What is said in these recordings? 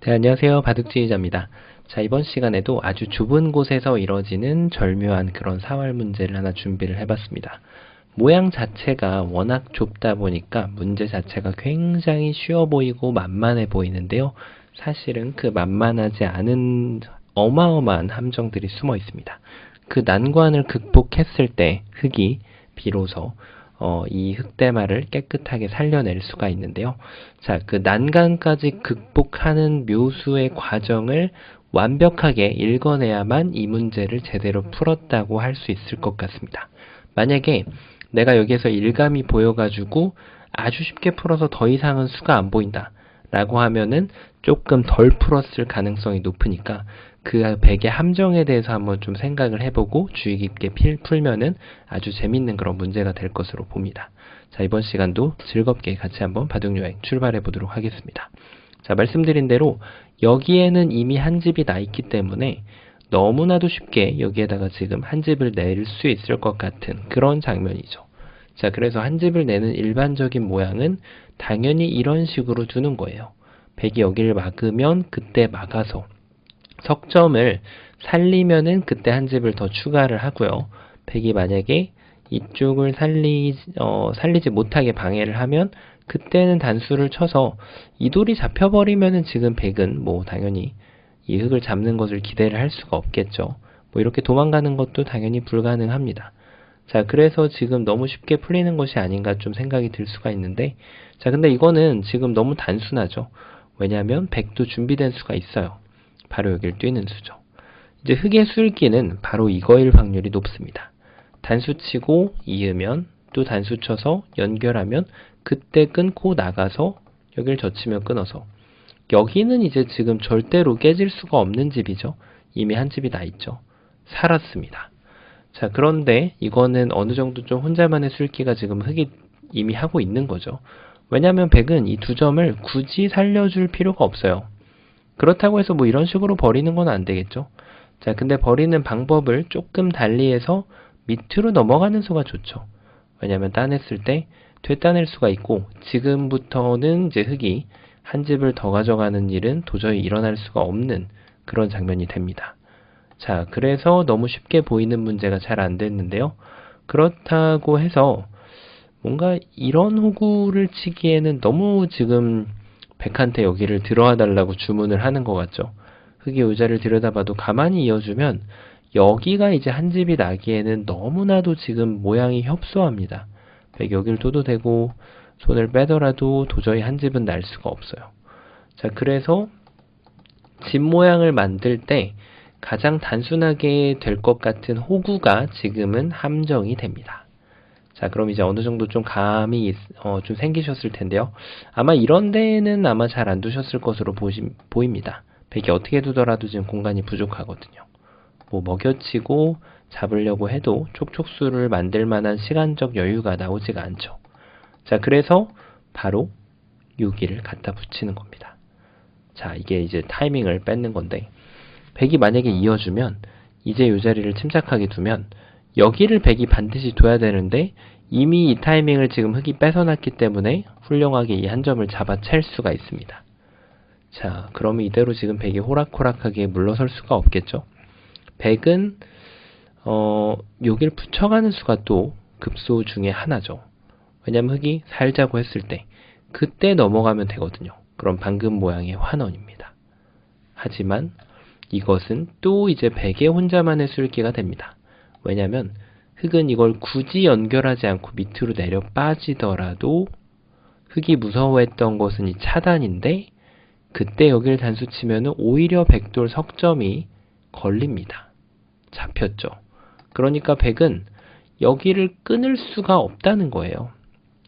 네, 안녕하세요. 바둑지휘자입니다. 자, 이번 시간에도 아주 좁은 곳에서 이뤄지는 절묘한 그런 사활 문제를 하나 준비를 해봤습니다. 모양 자체가 워낙 좁다 보니까 문제 자체가 굉장히 쉬워 보이고 만만해 보이는데요. 사실은 그 만만하지 않은 어마어마한 함정들이 숨어 있습니다. 그 난관을 극복했을 때 흙이 비로소 이 흙대마를 깨끗하게 살려낼 수가 있는데요. 자, 그 난간까지 극복하는 묘수의 과정을 완벽하게 읽어내야만 이 문제를 제대로 풀었다고 할 수 있을 것 같습니다. 만약에 내가 여기에서 일감이 보여가지고 아주 쉽게 풀어서 더 이상은 수가 안 보인다 라고 하면은 조금 덜 풀었을 가능성이 높으니까 그 백의 함정에 대해서 한번 좀 생각을 해보고 주의 깊게 풀면은 아주 재밌는 그런 문제가 될 것으로 봅니다. 자, 이번 시간도 즐겁게 같이 한번 바둑여행 출발해 보도록 하겠습니다. 자, 말씀드린 대로 여기에는 이미 한 집이 나 있기 때문에 너무나도 쉽게 여기에다가 지금 한 집을 낼 수 있을 것 같은 그런 장면이죠. 자, 그래서 한 집을 내는 일반적인 모양은 당연히 이런 식으로 두는 거예요. 백이 여기를 막으면 그때 막아서 석점을 살리면은 그때 한 집을 더 추가를 하고요. 백이 만약에 이쪽을 살리지 못하게 방해를 하면 그때는 단수를 쳐서 이 돌이 잡혀버리면은 지금 백은 뭐 당연히 이 흙을 잡는 것을 기대를 할 수가 없겠죠. 뭐 이렇게 도망가는 것도 당연히 불가능합니다. 자, 그래서 지금 너무 쉽게 풀리는 것이 아닌가 좀 생각이 들 수가 있는데, 자, 근데 이거는 지금 너무 단순하죠. 왜냐하면 백도 준비된 수가 있어요. 바로 여길 뛰는 수죠. 이제 흙의 술기는 바로 이거일 확률이 높습니다. 단수 치고 이으면 또 단수 쳐서 연결하면 그때 끊고 나가서 여길 젖히면 끊어서 여기는 이제 지금 절대로 깨질 수가 없는 집이죠. 이미 한 집이 나 있죠. 살았습니다. 자, 그런데 이거는 어느 정도 좀 혼자만의 술기가 지금 흙이 이미 하고 있는 거죠. 왜냐하면 백은 이 두 점을 굳이 살려줄 필요가 없어요. 그렇다고 해서 뭐 이런 식으로 버리는 건 안 되겠죠. 자, 근데 버리는 방법을 조금 달리해서 밑으로 넘어가는 수가 좋죠. 왜냐하면 따냈을 때 되따낼 수가 있고 지금부터는 이제 흙이 한 집을 더 가져가는 일은 도저히 일어날 수가 없는 그런 장면이 됩니다. 자, 그래서 너무 쉽게 보이는 문제가 잘 안 됐는데요. 그렇다고 해서 뭔가 이런 호구를 치기에는 너무 지금 백한테 여기를 들어와 달라고 주문을 하는 것 같죠. 흙의 의자를 들여다봐도 가만히 이어주면 여기가 이제 한 집이 나기에는 너무나도 지금 모양이 협소합니다. 백 여기를 둬도 되고 손을 빼더라도 도저히 한 집은 날 수가 없어요. 자, 그래서 집 모양을 만들 때 가장 단순하게 될 것 같은 호구가 지금은 함정이 됩니다. 자, 그럼 이제 어느 정도 좀 감이 좀 생기셨을 텐데요. 아마 이런 데에는 아마 잘 안 두셨을 것으로 보입니다. 백이 어떻게 두더라도 지금 공간이 부족하거든요. 뭐 먹여치고 잡으려고 해도 촉촉수를 만들 만한 시간적 여유가 나오지가 않죠. 자, 그래서 바로 여기를 갖다 붙이는 겁니다. 자, 이게 이제 타이밍을 뺏는 건데 백이 만약에 이어주면 이제 이 자리를 침착하게 두면 여기를 백이 반드시 둬야 되는데 이미 이 타이밍을 지금 흙이 뺏어놨기 때문에 훌륭하게 이 한 점을 잡아챌 수가 있습니다. 자, 그러면 이대로 지금 백이 호락호락하게 물러설 수가 없겠죠. 백은 여길 붙여가는 수가 또 급소 중에 하나죠. 왜냐면 흙이 살자고 했을 때 그때 넘어가면 되거든요. 그럼 방금 모양의 환원입니다. 하지만 이것은 또 이제 백의 혼자만의 술기가 됩니다. 왜냐면 흙은 이걸 굳이 연결하지 않고 밑으로 내려 빠지더라도 흙이 무서워했던 것은 이 차단인데 그때 여기를 단수 치면 오히려 백돌 석점이 걸립니다. 잡혔죠. 그러니까 백은 여기를 끊을 수가 없다는 거예요.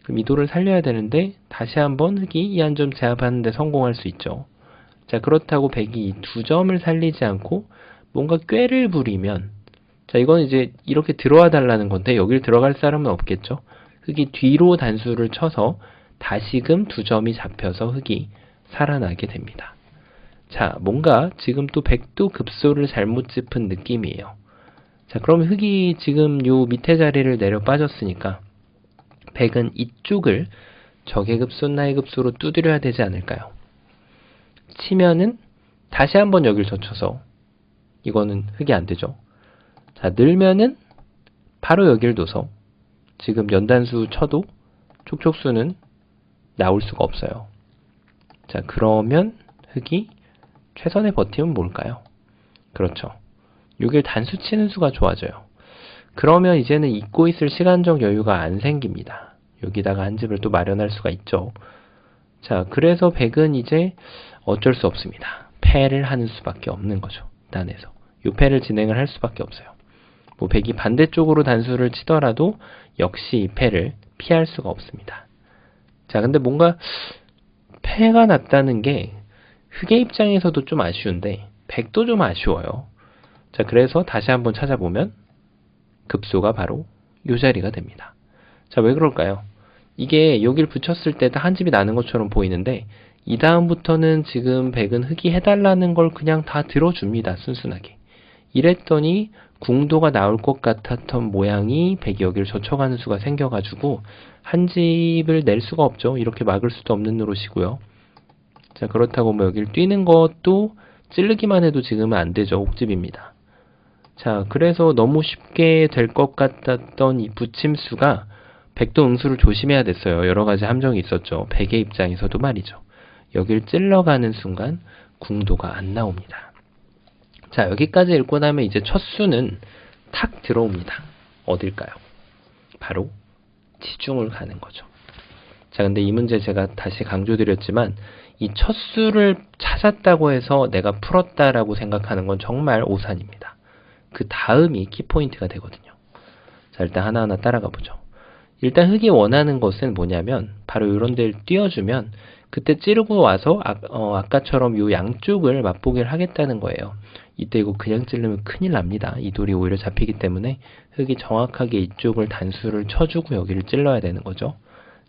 그럼 이 돌을 살려야 되는데 다시 한번 흙이 이 한 점 제압하는 데 성공할 수 있죠. 자, 그렇다고 백이 이 두 점을 살리지 않고 뭔가 꾀를 부리면 자, 이건 이제 이렇게 들어와 달라는 건데 여길 들어갈 사람은 없겠죠. 흙이 뒤로 단수를 쳐서 다시금 두 점이 잡혀서 흙이 살아나게 됩니다. 자, 뭔가 지금 또 백도 급소를 잘못 짚은 느낌이에요. 자, 그럼 흙이 지금 요 밑에 자리를 내려 빠졌으니까 백은 이쪽을 적의 급소, 나의 급소로 두드려야 되지 않을까요? 치면은 다시 한번 여길 젖혀서 이거는 흙이 안 되죠. 자, 늘면은 바로 여길 둬서 지금 연단수 쳐도 촉촉수는 나올 수가 없어요. 자, 그러면 흙이 최선의 버팀은 뭘까요? 그렇죠. 여길 단수 치는 수가 좋아져요. 그러면 이제는 잊고 있을 시간적 여유가 안 생깁니다. 여기다가 한 집을 또 마련할 수가 있죠. 자, 그래서 백은 이제 어쩔 수 없습니다. 패를 하는 수밖에 없는 거죠. 단에서. 요 패를 진행을 할 수밖에 없어요. 뭐 백이 반대쪽으로 단수를 치더라도 역시 이 패를 피할 수가 없습니다. 자, 근데 뭔가 패가 났다는 게 흑의 입장에서도 좀 아쉬운데 백도 좀 아쉬워요. 자, 그래서 다시 한번 찾아보면 급소가 바로 이 자리가 됩니다. 자, 왜 그럴까요? 이게 여길 붙였을 때 한 집이 나는 것처럼 보이는데 이 다음부터는 지금 백은 흑이 해달라는 걸 그냥 다 들어줍니다. 순순하게. 이랬더니 궁도가 나올 것 같았던 모양이 백이 여기를 젖혀가는 수가 생겨가지고 한 집을 낼 수가 없죠. 이렇게 막을 수도 없는 노릇이고요. 자, 그렇다고 뭐 여기를 뛰는 것도 찌르기만 해도 지금은 안 되죠. 옥집입니다. 자, 그래서 너무 쉽게 될 것 같았던 이 붙임수가 백도 응수를 조심해야 됐어요. 여러 가지 함정이 있었죠. 백의 입장에서도 말이죠. 여길 찔러가는 순간 궁도가 안 나옵니다. 자, 여기까지 읽고 나면 이제 첫 수는 탁 들어옵니다. 어딜까요? 바로 지중을 가는 거죠. 자, 근데 이 문제 제가 다시 강조드렸지만 이 첫 수를 찾았다고 해서 내가 풀었다라고 생각하는 건 정말 오산입니다. 그 다음이 키포인트가 되거든요. 자, 일단 하나하나 따라가 보죠. 일단 흑이 원하는 것은 뭐냐면 바로 이런 데를 띄워주면 그때 찌르고 와서 아까처럼 요 양쪽을 맛보기를 하겠다는 거예요. 이때 이거 그냥 찌르면 큰일 납니다. 이 돌이 오히려 잡히기 때문에 흑이 정확하게 이쪽을 단수를 쳐주고 여기를 찔러야 되는 거죠.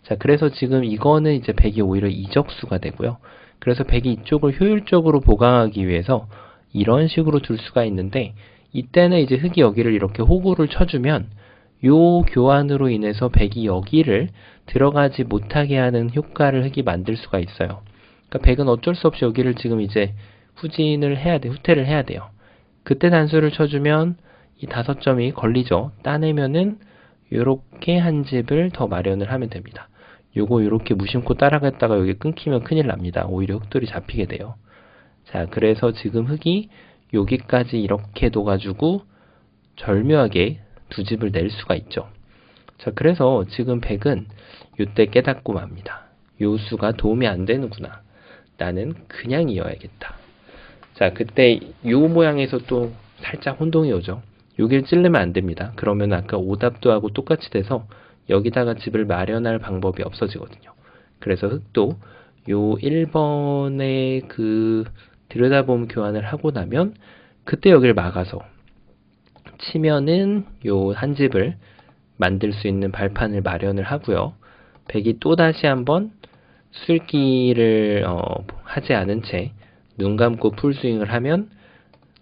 자, 그래서 지금 이거는 이제 백이 오히려 이적수가 되고요. 그래서 백이 이쪽을 효율적으로 보강하기 위해서 이런 식으로 둘 수가 있는데 이때는 이제 흑이 여기를 이렇게 호구를 쳐주면 요 교환으로 인해서 백이 여기를 들어가지 못하게 하는 효과를 흑이 만들 수가 있어요. 그러니까 백은 어쩔 수 없이 여기를 지금 이제 후진을 해야 돼, 후퇴를 해야 돼요. 그때 단수를 쳐주면 이 5점이 걸리죠. 따내면은 요렇게 한 집을 더 마련을 하면 됩니다. 요거 요렇게 무심코 따라갔다가 여기 끊기면 큰일 납니다. 오히려 흑돌이 잡히게 돼요. 자, 그래서 지금 흑이 여기까지 이렇게 둬가지고 절묘하게 두 집을 낼 수가 있죠. 자, 그래서 지금 백은 요때 깨닫고 맙니다. 요 수가 도움이 안 되는구나. 나는 그냥 이어야겠다. 자, 그때 요 모양에서 또 살짝 혼동이 오죠. 여길 찌르면 안 됩니다. 그러면 아까 오답도 하고 똑같이 돼서 여기다가 집을 마련할 방법이 없어지거든요. 그래서 흑도 요 1번의 그 들여다보면 교환을 하고 나면 그때 여기를 막아서 치면은 요 한 집을 만들 수 있는 발판을 마련을 하고요. 백이 또다시 한번 술기를 하지 않은 채 눈 감고 풀스윙을 하면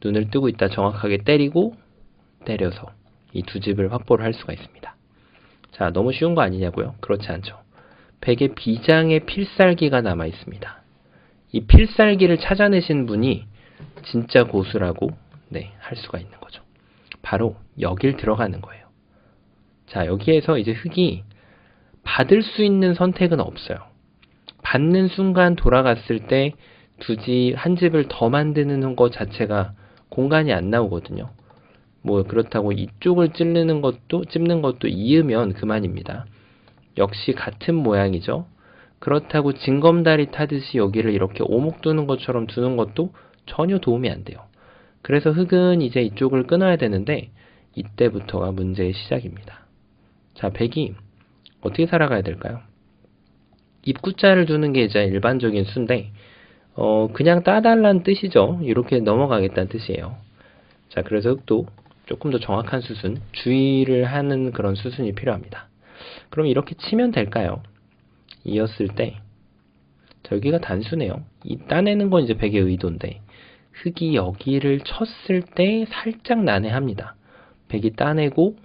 눈을 뜨고 있다 정확하게 때리고 때려서 이 두 집을 확보를 할 수가 있습니다. 자, 너무 쉬운 거 아니냐고요? 그렇지 않죠. 백의 비장의 필살기가 남아 있습니다. 이 필살기를 찾아내신 분이 진짜 고수라고 할 수가 있는 거죠. 바로 여길 들어가는 거예요. 자, 여기에서 이제 흑이 받을 수 있는 선택은 없어요. 받는 순간 돌아갔을 때 한 집을 더 만드는 것 자체가 공간이 안 나오거든요. 뭐 그렇다고 이쪽을 찝는 것도 이으면 그만입니다. 역시 같은 모양이죠. 그렇다고 징검다리 타듯이 여기를 이렇게 오목 두는 것처럼 두는 것도 전혀 도움이 안 돼요. 그래서 흑은 이제 이쪽을 끊어야 되는데 이때부터가 문제의 시작입니다. 자, 백이 어떻게 살아가야 될까요? 입구자를 두는 게 이제 일반적인 수인데 그냥 따달라는 뜻이죠. 이렇게 넘어가겠다는 뜻이에요. 자, 그래서 흑도 조금 더 정확한 수순, 주의를 하는 그런 수순이 필요합니다. 그럼 이렇게 치면 될까요? 이었을 때, 자, 여기가 단수네요. 이 따내는 건 이제 백의 의도인데, 흑이 여기를 쳤을 때 살짝 난해합니다. 백이 따내고,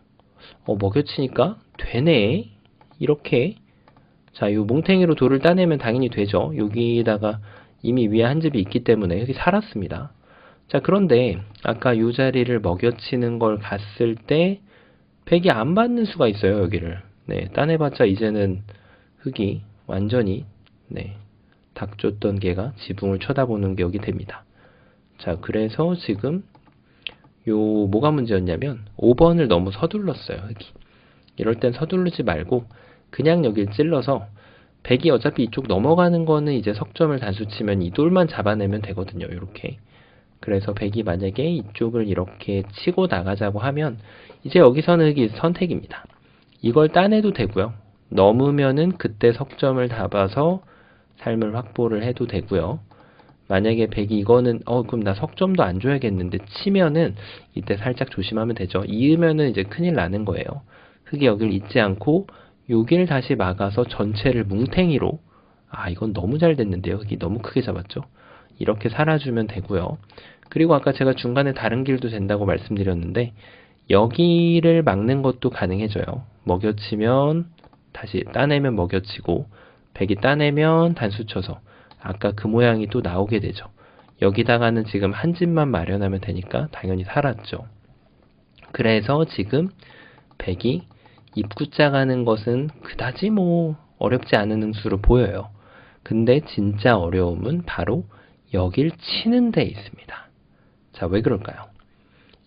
먹여치니까 되네. 이렇게. 자, 요 뭉탱이로 돌을 따내면 당연히 되죠. 여기다가 이미 위에 한 집이 있기 때문에 흙이 살았습니다. 자, 그런데 아까 이 자리를 먹여치는 걸 갔을 때 백이 안 받는 수가 있어요, 여기를. 네, 따내봤자 이제는 흙이 완전히 닥쳤던 개가 지붕을 쳐다보는 격이 됩니다. 자, 그래서 지금 뭐가 문제였냐면 5번을 너무 서둘렀어요, 흙이. 이럴 땐 서두르지 말고 그냥 여길 찔러서 백이 어차피 이쪽 넘어가는 거는 이제 석점을 단수치면 이 돌만 잡아내면 되거든요, 이렇게. 그래서 백이 만약에 이쪽을 이렇게 치고 나가자고 하면 이제 여기서는 흙이 선택입니다. 이걸 따내도 되고요. 넘으면은 그때 석점을 잡아서 삶을 확보를 해도 되고요. 만약에 백이 이거는 그럼 나 석점도 안 줘야겠는데 치면은 이때 살짝 조심하면 되죠. 이으면은 이제 큰일 나는 거예요. 흙이 여기를 잊지 않고 여기를 다시 막아서 전체를 뭉탱이로, 이건 너무 잘 됐는데요. 흙이 너무 크게 잡았죠. 이렇게 살아주면 되고요. 그리고 아까 제가 중간에 다른 길도 된다고 말씀드렸는데 여기를 막는 것도 가능해져요. 먹여치면 다시 따내면 먹여치고 백이 따내면 단수 쳐서 아까 그 모양이 또 나오게 되죠. 여기다가는 지금 한 집만 마련하면 되니까 당연히 살았죠. 그래서 지금 백이 입구자 가는 것은 그다지 어렵지 않은 응수로 보여요. 근데 진짜 어려움은 바로 여길 치는 데 있습니다. 자, 왜 그럴까요?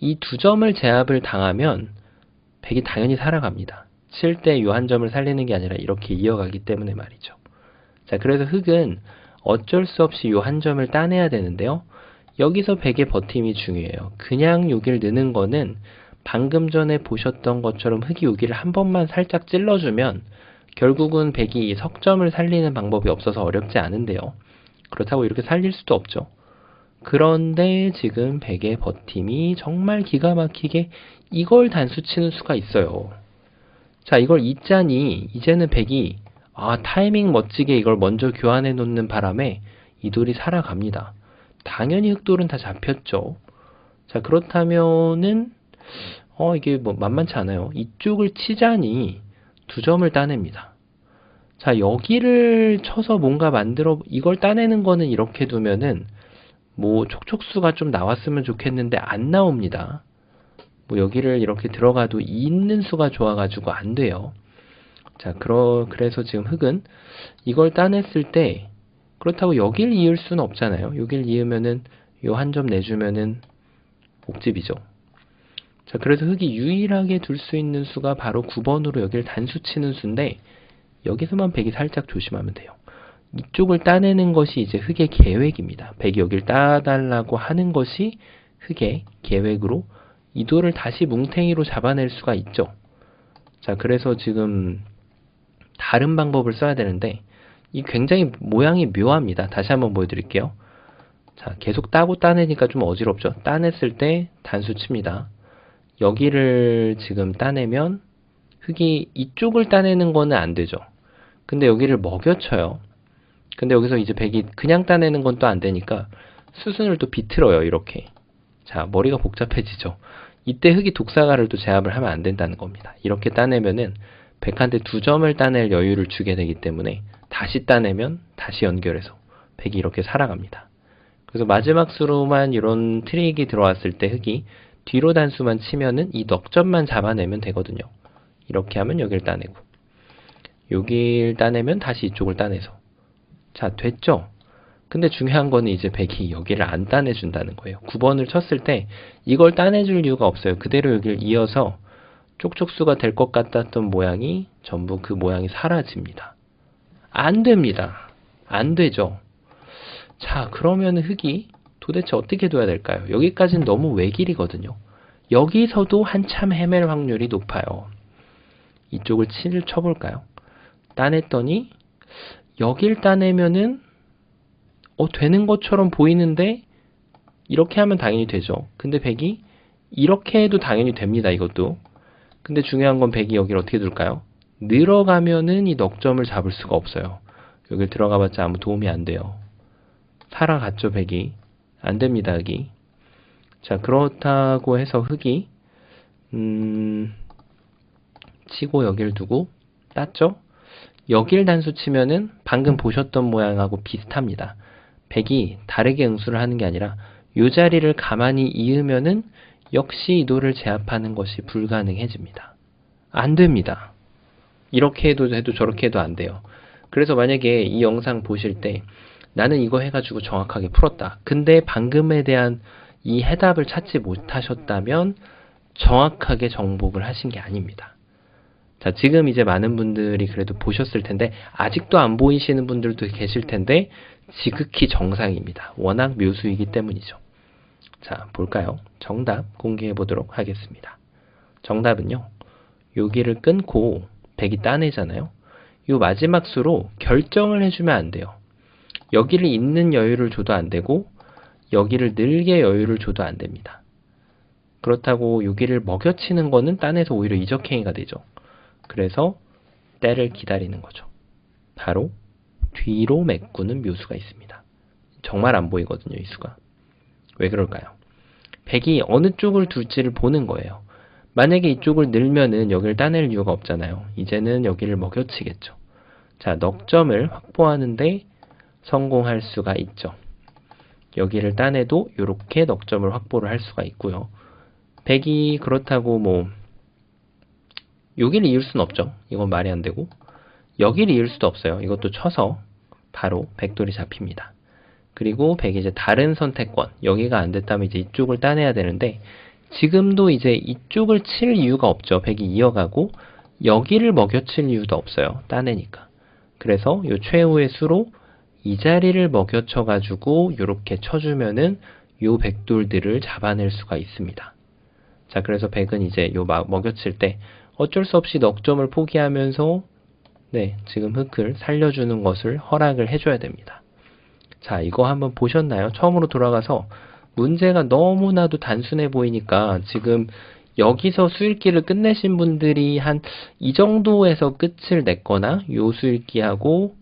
이 두 점을 제압을 당하면 백이 당연히 살아갑니다. 칠 때 이 한 점을 살리는 게 아니라 이렇게 이어가기 때문에 말이죠. 자, 그래서 흙은 어쩔 수 없이 이 한 점을 따내야 되는데요. 여기서 백의 버팀이 중요해요. 그냥 여기를 넣는 거는 방금 전에 보셨던 것처럼 흙이 여기를 한 번만 살짝 찔러주면 결국은 백이 이 석점을 살리는 방법이 없어서 어렵지 않은데요. 그렇다고 이렇게 살릴 수도 없죠. 그런데 지금 백의 버팀이 정말 기가 막히게 이걸 단수치는 수가 있어요. 자, 이걸 잊자니 이제는 백이 타이밍 멋지게 이걸 먼저 교환해 놓는 바람에 이 돌이 살아갑니다. 당연히 흑돌은 다 잡혔죠. 자, 그렇다면은 이게 만만치 않아요. 이쪽을 치자니 두 점을 따냅니다. 자, 여기를 쳐서 뭔가 이걸 따내는 거는 이렇게 두면은 촉촉수가 좀 나왔으면 좋겠는데 안 나옵니다. 여기를 이렇게 들어가도 있는 수가 좋아가지고 안 돼요. 자, 그래서 지금 흙은 이걸 따냈을 때 그렇다고 여길 이을 수는 없잖아요. 여길 이으면은 요 한 점 내주면은 옥집이죠. 자, 그래서 흙이 유일하게 둘 수 있는 수가 바로 9번으로 여기를 단수 치는 수인데 여기서만 백이 살짝 조심하면 돼요. 이쪽을 따내는 것이 이제 흙의 계획입니다. 백이 여기를 따달라고 하는 것이 흙의 계획으로 이 돌을 다시 뭉탱이로 잡아낼 수가 있죠. 자, 그래서 지금 다른 방법을 써야 되는데 이 굉장히 모양이 묘합니다. 다시 한번 보여드릴게요. 자, 계속 따고 따내니까 좀 어지럽죠. 따냈을 때 단수 칩니다. 여기를 지금 따내면 흙이 이쪽을 따내는 거는 안 되죠. 근데 여기를 먹여쳐요. 근데 여기서 이제 백이 그냥 따내는 건 또 안 되니까 수순을 또 비틀어요, 이렇게. 자, 머리가 복잡해지죠. 이때 흙이 독사가를 또 제압을 하면 안 된다는 겁니다. 이렇게 따내면은 백한테 두 점을 따낼 여유를 주게 되기 때문에 다시 따내면 다시 연결해서 백이 이렇게 살아갑니다. 그래서 마지막 수로만 이런 트릭이 들어왔을 때 흙이 뒤로 단수만 치면은 이 넉점만 잡아내면 되거든요. 이렇게 하면 여기를 따내고 여기를 따내면 다시 이쪽을 따내서 자, 됐죠? 근데 중요한 거는 이제 백이 여기를 안 따내준다는 거예요. 9번을 쳤을 때 이걸 따내줄 이유가 없어요. 그대로 여기를 이어서 쪽쪽수가 될 것 같았던 모양이 전부 그 모양이 사라집니다. 안 됩니다. 안 되죠. 자, 그러면 흙이 도대체 어떻게 둬야 될까요? 여기까지는 너무 외길이거든요. 여기서도 한참 헤맬 확률이 높아요. 이쪽을 쳐볼까요? 따냈더니 여길 따내면은 되는 것처럼 보이는데 이렇게 하면 당연히 되죠. 근데 백이 이렇게 해도 당연히 됩니다. 이것도. 근데 중요한 건 백이 여기를 어떻게 둘까요? 늘어가면은 이 넉점을 잡을 수가 없어요. 여길 들어가봤자 아무 도움이 안 돼요. 살아갔죠, 백이. 안 됩니다, 흙이. 자, 그렇다고 해서 흙이 치고 여길 두고 땄죠? 여길 단수 치면은 방금 보셨던 모양하고 비슷합니다. 백이 다르게 응수를 하는 게 아니라 이 자리를 가만히 이으면은 역시 이도를 제압하는 것이 불가능해집니다. 안 됩니다. 이렇게 해도 저렇게 해도 안 돼요. 그래서 만약에 이 영상 보실 때 나는 이거 해가지고 정확하게 풀었다. 근데 방금에 대한 이 해답을 찾지 못하셨다면 정확하게 정복을 하신 게 아닙니다. 자, 지금 이제 많은 분들이 그래도 보셨을 텐데 아직도 안 보이시는 분들도 계실 텐데 지극히 정상입니다. 워낙 묘수이기 때문이죠. 자, 볼까요? 정답 공개해 보도록 하겠습니다. 정답은요. 여기를 끊고 백이 따내잖아요. 요 마지막 수로 결정을 해주면 안 돼요. 여기를 잇는 여유를 줘도 안 되고 여기를 늘게 여유를 줘도 안 됩니다. 그렇다고 여기를 먹여치는 거는 딴에서 오히려 이적행위가 되죠. 그래서 때를 기다리는 거죠. 바로 뒤로 메꾸는 묘수가 있습니다. 정말 안 보이거든요, 이 수가. 왜 그럴까요? 백이 어느 쪽을 둘지를 보는 거예요. 만약에 이쪽을 늘면은 여기를 따낼 이유가 없잖아요. 이제는 여기를 먹여치겠죠. 자, 넉점을 확보하는데 성공할 수가 있죠. 여기를 따내도 이렇게 넉점을 확보를 할 수가 있고요. 백이 그렇다고 뭐 여기를 이을 수는 없죠. 이건 말이 안 되고 여기를 이을 수도 없어요. 이것도 쳐서 바로 백돌이 잡힙니다. 그리고 백이 이제 다른 선택권, 여기가 안 됐다면 이제 이쪽을 따내야 되는데 지금도 이제 이쪽을 칠 이유가 없죠. 백이 이어가고 여기를 먹여칠 이유도 없어요. 따내니까. 그래서 이 최후의 수로 이 자리를 먹여쳐 가지고 이렇게 쳐주면은 요 백돌들을 잡아낼 수가 있습니다. 자, 그래서 백은 이제 요 먹여칠 때 어쩔 수 없이 넉점을 포기하면서 네, 지금 흑을 살려주는 것을 허락을 해줘야 됩니다. 자, 이거 한번 보셨나요? 처음으로 돌아가서 문제가 너무나도 단순해 보이니까 지금 여기서 수읽기를 끝내신 분들이 한 이 정도에서 끝을 냈거나 요 수읽기하고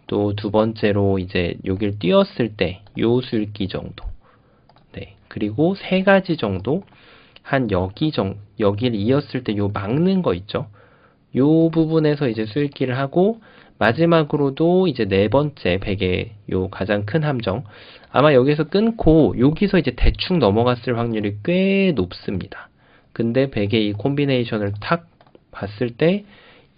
또 두 번째로 이제 여길 띄었을 때 요 수읽기 정도. 네. 그리고 세 가지 정도 한 여기를 이었을 때 요 막는 거 있죠. 요 부분에서 이제 수읽기를 하고 마지막으로도 이제 네 번째 백의 요 가장 큰 함정 아마 여기서 끊고 여기서 이제 대충 넘어갔을 확률이 꽤 높습니다. 근데 백의 이 콤비네이션을 탁 봤을 때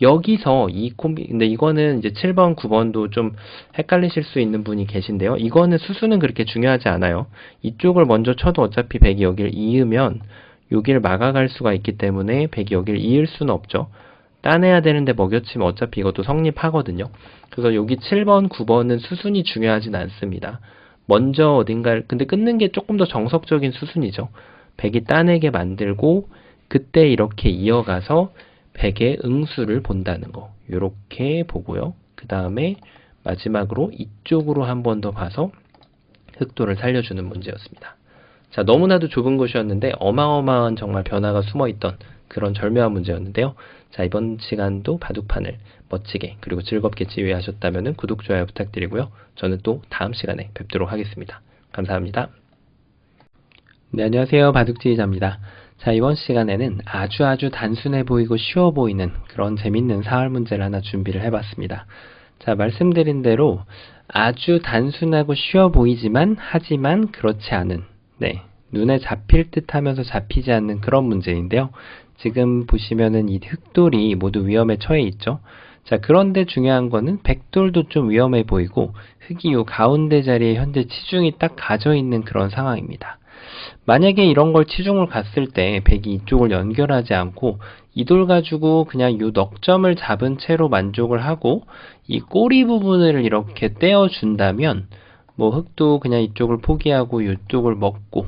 여기서 근데 이거는 이제 7번, 9번도 좀 헷갈리실 수 있는 분이 계신데요. 이거는 수수는 그렇게 중요하지 않아요. 이쪽을 먼저 쳐도 어차피 백이 여기를 이으면 여기를 막아갈 수가 있기 때문에 백이 여기를 이을 수는 없죠. 따내야 되는데 먹여치면 어차피 이것도 성립하거든요. 그래서 여기 7번, 9번은 수순이 중요하진 않습니다. 먼저 어딘가를, 근데 끊는 게 조금 더 정석적인 수순이죠. 백이 따내게 만들고 그때 이렇게 이어가서 백의 응수를 본다는 거. 이렇게 보고요. 그 다음에 마지막으로 이쪽으로 한 번 더 봐서 흑도를 살려주는 문제였습니다. 자, 너무나도 좁은 곳이었는데 어마어마한 정말 변화가 숨어있던 그런 절묘한 문제였는데요. 자, 이번 시간도 바둑판을 멋지게 그리고 즐겁게 지휘하셨다면 구독, 좋아요 부탁드리고요. 저는 또 다음 시간에 뵙도록 하겠습니다. 감사합니다. 네, 안녕하세요. 바둑지휘자입니다. 자, 이번 시간에는 아주 단순해 보이고 쉬워 보이는 그런 재밌는 사활 문제를 하나 준비를 해봤습니다. 자, 말씀드린 대로 아주 단순하고 쉬워 보이지만 하지만 그렇지 않은 네, 눈에 잡힐 듯 하면서 잡히지 않는 그런 문제인데요. 지금 보시면은 이 흑돌이 모두 위험에 처해 있죠. 자, 그런데 중요한 거는 백돌도 좀 위험해 보이고 흑이 요 가운데 자리에 현재 치중이 딱 가져 있는 그런 상황입니다. 만약에 이런 걸 치중을 갔을 때 백이 이쪽을 연결하지 않고 이 돌 가지고 그냥 요 넉점을 잡은 채로 만족을 하고 이 꼬리 부분을 이렇게 떼어준다면 뭐 흑도 그냥 이쪽을 포기하고 이쪽을 먹고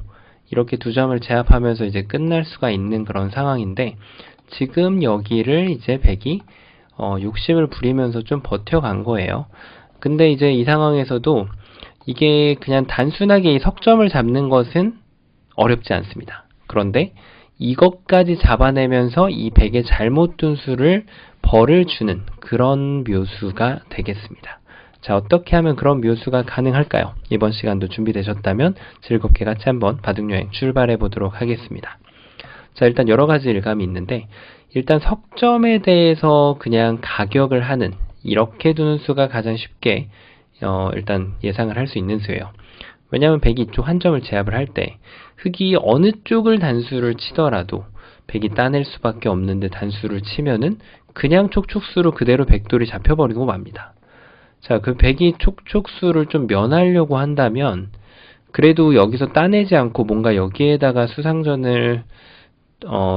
이렇게 두 점을 제압하면서 이제 끝날 수가 있는 그런 상황인데 지금 여기를 이제 백이 욕심을 부리면서 좀 버텨간 거예요. 근데 이제 이 상황에서도 이게 그냥 단순하게 이 석점을 잡는 것은 어렵지 않습니다. 그런데 이것까지 잡아내면서 이 백의 잘못 둔 수를 벌을 주는 그런 묘수가 되겠습니다. 자, 어떻게 하면 그런 묘수가 가능할까요? 이번 시간도 준비되셨다면 즐겁게 같이 한번 바둑여행 출발해 보도록 하겠습니다. 자, 일단 여러 가지 일감이 있는데 일단 석점에 대해서 그냥 가격을 하는 이렇게 두는 수가 가장 쉽게 일단 예상을 할 수 있는 수예요. 왜냐하면 백이 이쪽 한 점을 제압을 할 때 흑이 어느 쪽을 단수를 치더라도 백이 따낼 수밖에 없는데 단수를 치면은 그냥 촉촉수로 그대로 백돌이 잡혀버리고 맙니다. 자, 그 백이 촉촉수를 좀 면하려고 한다면 그래도 여기서 따내지 않고 뭔가 여기에다가 수상전을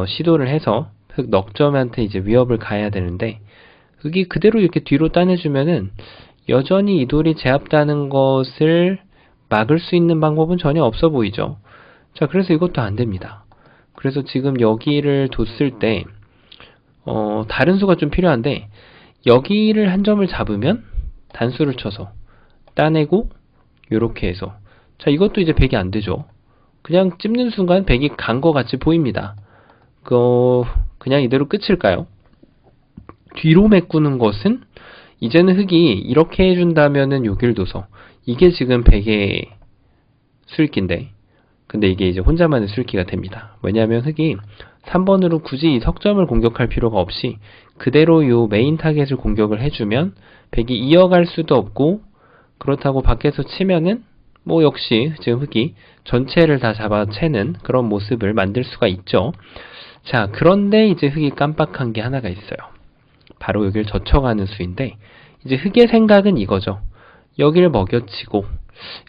시도를 해서 흑 넉점한테 이제 위협을 가해야 되는데 흑이 그대로 이렇게 뒤로 따내주면은 여전히 이 돌이 제압다는 것을 막을 수 있는 방법은 전혀 없어 보이죠. 자, 그래서 이것도 안 됩니다. 그래서 지금 여기를 뒀을 때 다른 수가 좀 필요한데 여기를 한 점을 잡으면 단수를 쳐서 따내고 요렇게 해서 자, 이것도 이제 백이 안 되죠. 그냥 찝는 순간 백이 간 것 같이 보입니다. 그냥 이대로 끝일까요? 뒤로 메꾸는 것은 이제는 흑이 이렇게 해준다면은 여기를 둬서 이게 지금 백의 수익기인데 근데 이게 이제 혼자만의 수익기가 됩니다. 왜냐하면 흑이 3번으로 굳이 이 석점을 공격할 필요가 없이 그대로 요 메인 타겟을 공격을 해주면 백이 이어갈 수도 없고 그렇다고 밖에서 치면은 뭐 역시 지금 흑이 전체를 다 잡아채는 그런 모습을 만들 수가 있죠. 자, 그런데 이제 흑이 깜빡한 게 하나가 있어요. 바로 여기를 젖혀가는 수인데 이제 흑의 생각은 이거죠. 여기를 먹여치고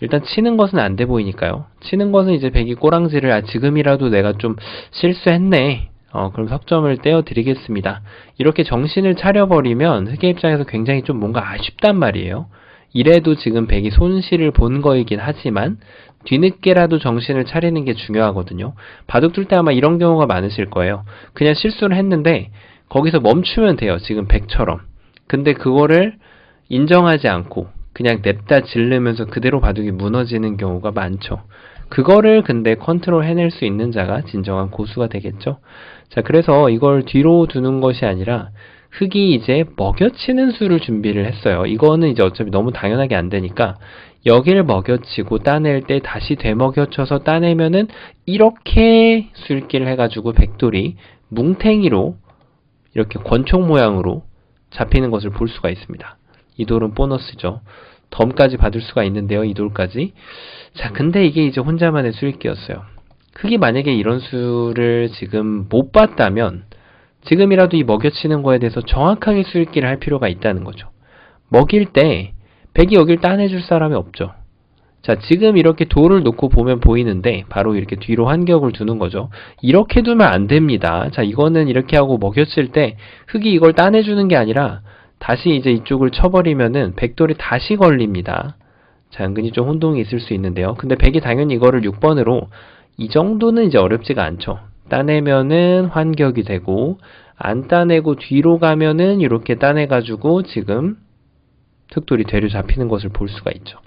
일단 치는 것은 안 돼 보이니까요. 치는 것은 이제 백이 꼬랑지를 지금이라도 내가 좀 실수했네. 그럼 석점을 떼어드리겠습니다. 이렇게 정신을 차려버리면 흑의 입장에서 굉장히 좀 뭔가 아쉽단 말이에요. 이래도 지금 백이 손실을 본 거이긴 하지만 뒤늦게라도 정신을 차리는 게 중요하거든요. 바둑 둘 때 아마 이런 경우가 많으실 거예요. 그냥 실수를 했는데 거기서 멈추면 돼요. 지금 백처럼. 근데 그거를 인정하지 않고 그냥 냅다 질르면서 그대로 바둑이 무너지는 경우가 많죠. 그거를 근데 컨트롤 해낼 수 있는 자가 진정한 고수가 되겠죠. 자, 그래서 이걸 뒤로 두는 것이 아니라 흑이 이제 먹여치는 수를 준비를 했어요. 이거는 이제 어차피 너무 당연하게 안 되니까 여기를 먹여치고 따낼 때 다시 되먹여쳐서 따내면은 이렇게 술기를 해가지고 백돌이 뭉탱이로 이렇게 권총 모양으로 잡히는 것을 볼 수가 있습니다. 이 돌은 보너스죠. 덤까지 받을 수가 있는데요. 이 돌까지. 자, 근데 이게 이제 혼자만의 수익기였어요. 흑이 만약에 이런 수를 지금 못 봤다면 지금이라도 이 먹여치는 거에 대해서 정확하게 수익기를 할 필요가 있다는 거죠. 먹일 때 백이 여길 따내줄 사람이 없죠. 자, 지금 이렇게 돌을 놓고 보면 보이는데 바로 이렇게 뒤로 한 격을 두는 거죠. 이렇게 두면 안 됩니다. 자, 이거는 이렇게 하고 먹였을 때 흑이 이걸 따내주는 게 아니라 다시 이제 이쪽을 쳐버리면은 백돌이 다시 걸립니다. 자, 은근히 좀 혼동이 있을 수 있는데요. 근데 백이 당연히 이거를 6번으로 이 정도는 이제 어렵지가 않죠. 따내면은 환격이 되고 안 따내고 뒤로 가면은 이렇게 따내가지고 지금 흑돌이 되려 잡히는 것을 볼 수가 있죠.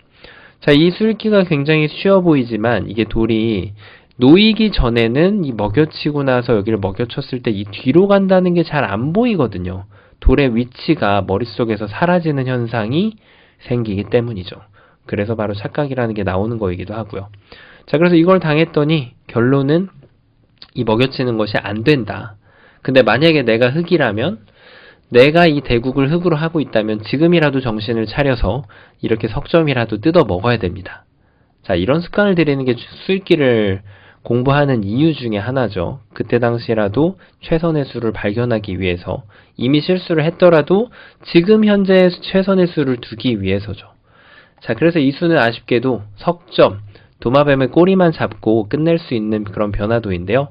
자, 이 술기가 굉장히 쉬워 보이지만 이게 돌이 놓이기 전에는 이 먹여치고 나서 여기를 먹여쳤을 때 이 뒤로 간다는 게 잘 안 보이거든요. 돌의 위치가 머릿속에서 사라지는 현상이 생기기 때문이죠. 그래서 바로 착각이라는 게 나오는 거이기도 하고요. 자, 그래서 이걸 당했더니 결론은 이 먹여치는 것이 안 된다. 근데 만약에 내가 흑이라면 내가 이 대국을 흑으로 하고 있다면 지금이라도 정신을 차려서 이렇게 석점이라도 뜯어 먹어야 됩니다. 자, 이런 습관을 들이는 게 수익기를 공부하는 이유 중에 하나죠. 그때 당시라도 최선의 수를 발견하기 위해서 이미 실수를 했더라도 지금 현재 최선의 수를 두기 위해서죠. 자, 그래서 이 수는 아쉽게도 석점, 도마뱀의 꼬리만 잡고 끝낼 수 있는 그런 변화도인데요.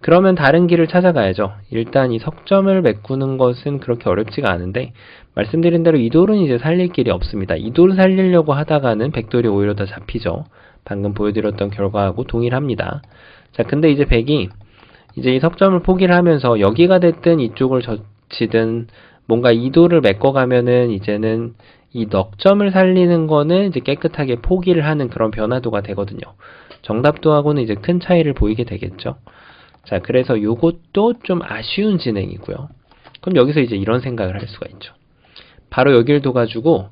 그러면 다른 길을 찾아가야죠. 일단 이 석점을 메꾸는 것은 그렇게 어렵지가 않은데 말씀드린 대로 이 돌은 이제 살릴 길이 없습니다. 이 돌 살리려고 하다가는 백돌이 오히려 더 잡히죠. 방금 보여드렸던 결과하고 동일합니다. 자, 근데 이제 백이 이제 이 석점을 포기를 하면서 여기가 됐든 이쪽을 젖히든 뭔가 이 돌을 메꿔가면은 이제는 이 넉점을 살리는 거는 이제 깨끗하게 포기를 하는 그런 변화도가 되거든요. 정답도하고는 이제 큰 차이를 보이게 되겠죠. 자, 그래서 요것도 좀 아쉬운 진행이고요. 그럼 여기서 이제 이런 생각을 할 수가 있죠. 바로 여길 둬가지고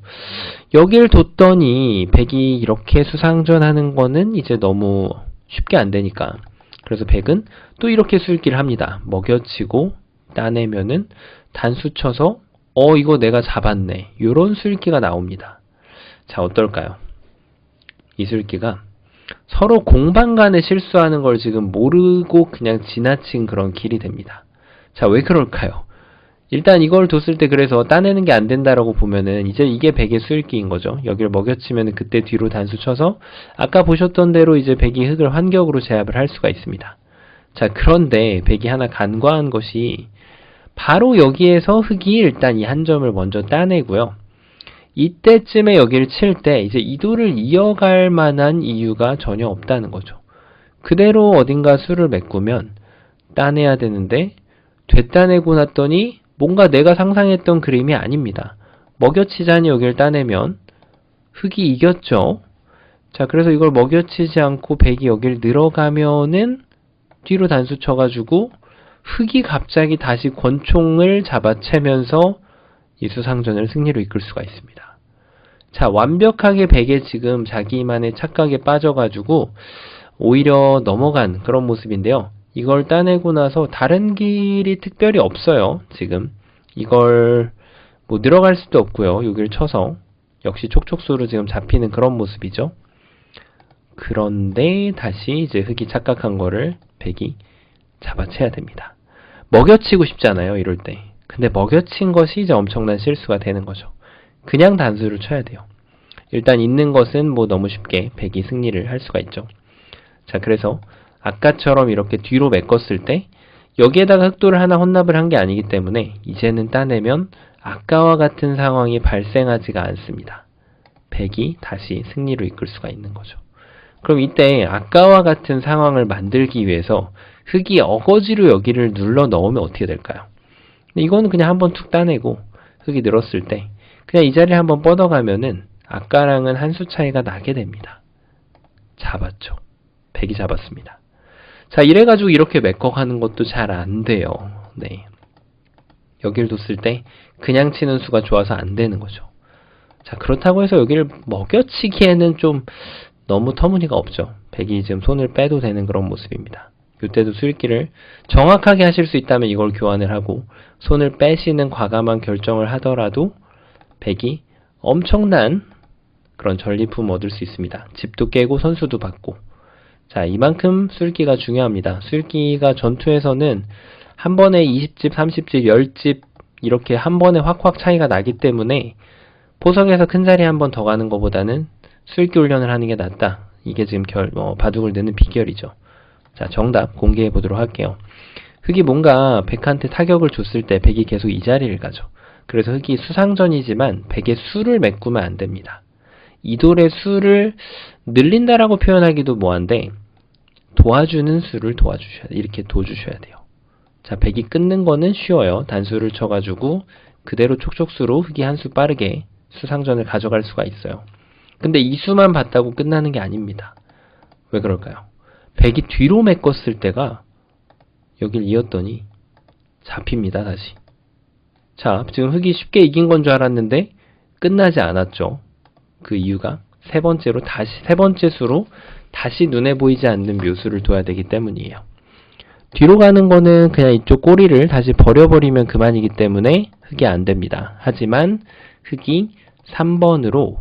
여길 뒀더니 백이 이렇게 수상전하는 거는 이제 너무 쉽게 안 되니까 그래서 백은 또 이렇게 술기를 합니다. 먹여치고 따내면은 단수 쳐서 이거 내가 잡았네. 요런 술기가 나옵니다. 자, 어떨까요? 이슬기가 서로 공방 간에 실수하는 걸 지금 모르고 그냥 지나친 그런 길이 됩니다. 자, 왜 그럴까요? 일단 이걸 뒀을 때 그래서 따내는 게 안 된다라고 보면은 이제 이게 백의 수읽기인 거죠. 여기를 먹여치면은 그때 뒤로 단수 쳐서 아까 보셨던 대로 이제 백이 흙을 환격으로 제압을 할 수가 있습니다. 자, 그런데 백이 하나 간과한 것이 바로 여기에서 흙이 일단 이 한 점을 먼저 따내고요. 이때쯤에 여기를 칠 때 이제 이도를 이어갈 만한 이유가 전혀 없다는 거죠. 그대로 어딘가 수를 메꾸면 따내야 되는데 되따내고 났더니 뭔가 내가 상상했던 그림이 아닙니다. 먹여치자니 여기를 따내면 흙이 이겼죠. 자, 그래서 이걸 먹여치지 않고 백이 여기를 늘어가면은 뒤로 단수 쳐가지고 흙이 갑자기 다시 권총을 잡아채면서 이 수상전을 승리로 이끌 수가 있습니다. 자, 완벽하게 백에 지금 자기만의 착각에 빠져가지고 오히려 넘어간 그런 모습인데요. 이걸 따내고 나서 다른 길이 특별히 없어요. 지금 이걸 뭐 늘어갈 수도 없고요. 여기를 쳐서 역시 촉촉수로 지금 잡히는 그런 모습이죠. 그런데 다시 이제 흙이 착각한 거를 백이 잡아채야 됩니다. 먹여치고 싶잖아요, 이럴 때. 근데 먹여친 것이 이제 엄청난 실수가 되는 거죠. 그냥 단수를 쳐야 돼요. 일단 있는 것은 뭐 너무 쉽게 백이 승리를 할 수가 있죠. 자, 그래서 아까처럼 이렇게 뒤로 메꿨을 때 여기에다가 흑도를 하나 혼납을 한 게 아니기 때문에 이제는 따내면 아까와 같은 상황이 발생하지가 않습니다. 백이 다시 승리로 이끌 수가 있는 거죠. 그럼 이때 아까와 같은 상황을 만들기 위해서 흙이 어거지로 여기를 눌러 넣으면 어떻게 될까요? 근데 이거는 그냥 한번 툭 따내고 흙이 늘었을 때 그냥 이 자리를 한번 뻗어가면은 아까랑은 한 수 차이가 나게 됩니다. 잡았죠. 백이 잡았습니다. 자, 이래가지고 이렇게 메꿔가는 것도 잘 안 돼요. 네. 여기를 뒀을 때 그냥 치는 수가 좋아서 안 되는 거죠. 자, 그렇다고 해서 여기를 먹여치기에는 좀 너무 터무니가 없죠. 백이 지금 손을 빼도 되는 그런 모습입니다. 이때도 수읽기를 정확하게 하실 수 있다면 이걸 교환을 하고 손을 빼시는 과감한 결정을 하더라도 백이 엄청난 그런 전리품 얻을 수 있습니다. 집도 깨고 선수도 받고. 자, 이만큼 수읽기가 중요합니다. 수읽기가 전투에서는 한 번에 20집, 30집, 10집 이렇게 한 번에 확확 차이가 나기 때문에 포석에서 큰 자리 한 번 더 가는 것보다는 수읽기 훈련을 하는 게 낫다. 이게 지금 바둑을 넣는 비결이죠. 자, 정답 공개해 보도록 할게요. 흙이 뭔가 백한테 타격을 줬을 때 백이 계속 이 자리를 가죠. 그래서 흙이 수상전이지만 백의 수를 메꾸면 안 됩니다. 이돌의 수를 늘린다라고 표현하기도 뭐한데 도와주는 수를 도와주셔야 돼요. 이렇게 도와주셔야 돼요. 자, 백이 끊는 거는 쉬워요. 단수를 쳐가지고 그대로 촉촉수로 흙이 한 수 빠르게 수상전을 가져갈 수가 있어요. 근데 이 수만 봤다고 끝나는 게 아닙니다. 왜 그럴까요? 백이 뒤로 메꿨을 때가 여길 이었더니 잡힙니다. 다시. 자, 지금 흙이 쉽게 이긴 건 줄 알았는데 끝나지 않았죠. 그 이유가 세 번째 수로 다시 눈에 보이지 않는 묘수를 둬야 되기 때문이에요. 뒤로 가는 거는 그냥 이쪽 꼬리를 다시 버려버리면 그만이기 때문에 흙이 안 됩니다. 하지만 흙이 3번으로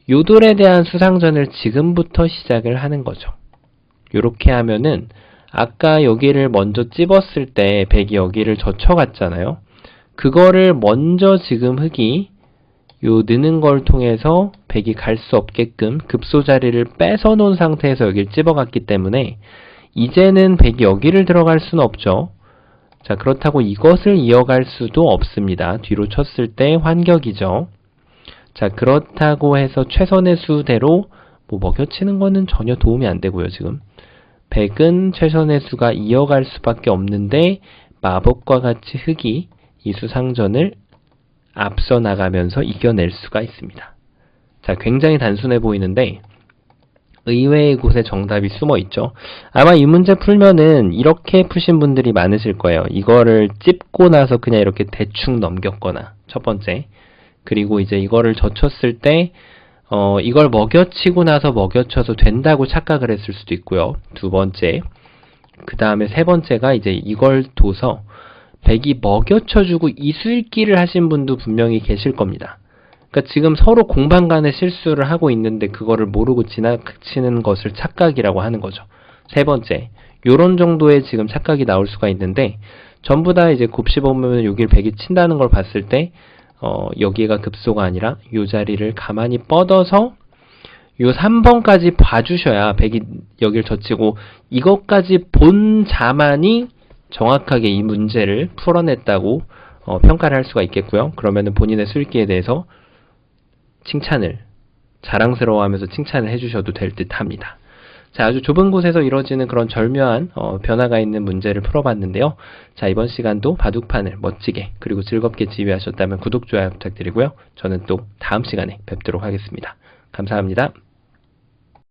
요돌에 대한 수상전을 지금부터 시작을 하는 거죠. 요렇게 하면은 아까 여기를 먼저 찝었을 때 백이 여기를 젖혀갔잖아요. 그거를 먼저 지금 흙이 요 느는 걸 통해서 백이 갈 수 없게끔 급소 자리를 뺏어 놓은 상태에서 여기를 찝어갔기 때문에 이제는 백이 여기를 들어갈 수는 없죠. 자, 그렇다고 이것을 이어갈 수도 없습니다. 뒤로 쳤을 때 환격이죠. 자, 그렇다고 해서 최선의 수대로 뭐 먹여치는 거는 전혀 도움이 안 되고요, 지금. 백은 최선의 수가 이어갈 수밖에 없는데 마법과 같이 흙이 이 수상전을 앞서 나가면서 이겨낼 수가 있습니다. 자, 굉장히 단순해 보이는데 의외의 곳에 정답이 숨어 있죠. 아마 이 문제 풀면은 이렇게 푸신 분들이 많으실 거예요. 이거를 찝고 나서 그냥 이렇게 대충 넘겼거나, 첫 번째. 그리고 이제 이거를 젖혔을 때 이걸 먹여치고 나서 먹여쳐서 된다고 착각을 했을 수도 있고요. 두 번째. 그 다음에 세 번째가 이제 이걸 둬서 백이 먹여쳐주고 이수읽기를 하신 분도 분명히 계실 겁니다. 그러니까 지금 서로 공방 간의 실수를 하고 있는데 그거를 모르고 지나치는 것을 착각이라고 하는 거죠. 세 번째, 요런 정도의 지금 착각이 나올 수가 있는데 전부 다 이제 곱씹어보면 여길 100이 친다는 걸 봤을 때 여기가 급소가 아니라 요 자리를 가만히 뻗어서 요 3번까지 봐주셔야 100이 여길 젖히고 이것까지 본 자만이 정확하게 이 문제를 풀어냈다고 평가를 할 수가 있겠고요. 그러면은 본인의 수익기에 대해서 자랑스러워하면서 칭찬을 해주셔도 될 듯 합니다. 자, 아주 좁은 곳에서 이루어지는 그런 절묘한 변화가 있는 문제를 풀어봤는데요. 자, 이번 시간도 바둑판을 멋지게 그리고 즐겁게 지휘하셨다면 구독, 좋아요 부탁드리고요. 저는 또 다음 시간에 뵙도록 하겠습니다. 감사합니다.